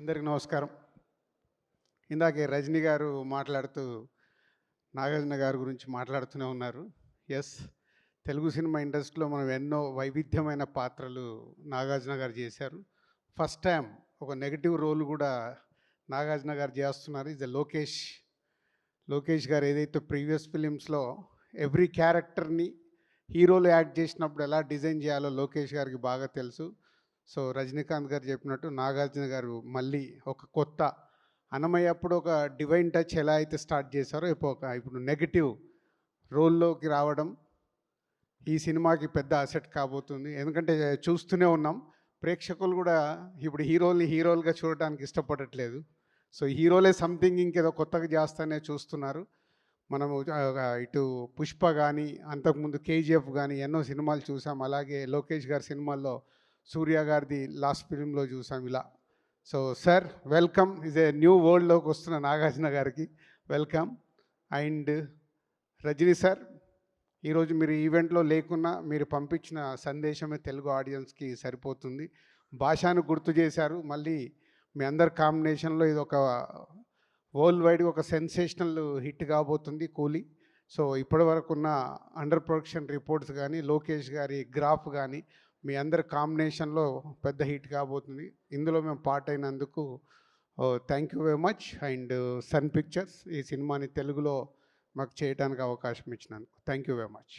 అందరికీ నమస్కారం. ఇందాకే రజనీ గారు మాట్లాడుతూ నాగార్జున గారి గురించి మాట్లాడుతూనే ఉన్నారు. ఎస్, తెలుగు సినిమా ఇండస్ట్రీలో మనం ఎన్నో వైవిధ్యమైన పాత్రలు నాగార్జున గారు చేశారు. ఫస్ట్ టైం ఒక నెగటివ్ రోల్ కూడా నాగార్జున గారు చేస్తున్నారు. ఇది లోకేష్ గారు ఏదైతే ప్రీవియస్ ఫిలిమ్స్లో ఎవ్రీ క్యారెక్టర్ని హీరోలు యాక్ట్ చేసినప్పుడు ఎలా డిజైన్ చేయాలో లోకేష్ గారికి బాగా తెలుసు. సో రజనీకాంత్ గారు చెప్పినట్టు నాగార్జున గారు మళ్ళీ ఒక కొత్త అన్నమయ్య అప్పుడు ఒక డివైన్ టచ్ ఎలా అయితే స్టార్ట్ చేశారో ఇప్పుడు నెగటివ్ రోల్లోకి రావడం ఈ సినిమాకి పెద్ద అసెట్ కాబోతుంది. ఎందుకంటే చూస్తూనే ఉన్నాం, ప్రేక్షకులు కూడా ఇప్పుడు హీరోలుగా చూడడానికి ఇష్టపడట్లేదు. సో హీరోలే సంథింగ్ ఇంకేదో కొత్తగా చేస్తానే చూస్తున్నారు. మనము ఇటు పుష్ప కానీ అంతకుముందు కేజీఎఫ్ కానీ ఎన్నో సినిమాలు చూసాం. అలాగే లోకేష్ గారి సినిమాల్లో సూర్య గారిది లాస్ట్ ఫిలింలో చూసాం ఇలా. So sir welcome, is a new వరల్డ్లోకి వస్తున్న నాగార్జున గారికి వెల్కమ్. అండ్ రజనీ సార్, ఈరోజు మీరు ఈవెంట్లో లేకున్నా మీరు పంపించిన సందేశమే తెలుగు ఆడియన్స్కి సరిపోతుంది. భాషను గుర్తు చేశారు. మళ్ళీ మీ అందరి కాంబినేషన్లో ఇది ఒక వరల్డ్ వైడ్గా ఒక సెన్సేషనల్ హిట్ కాబోతుంది కూలీ. సో ఇప్పటి వరకు ఉన్న అండర్ ప్రొడక్షన్ రిపోర్ట్స్ కానీ లోకేష్ గారి గ్రాఫ్ కానీ మీ అందరి కాంబినేషన్లో పెద్ద హిట్ కాబోతుంది. ఇందులో మేము పార్ట్ అయినందుకు thank you very much. And Sun Pictures ఈ సినిమాని తెలుగులో మాకు చేయడానికి అవకాశం ఇచ్చినందుకు థ్యాంక్ యూ వెరీ మచ్.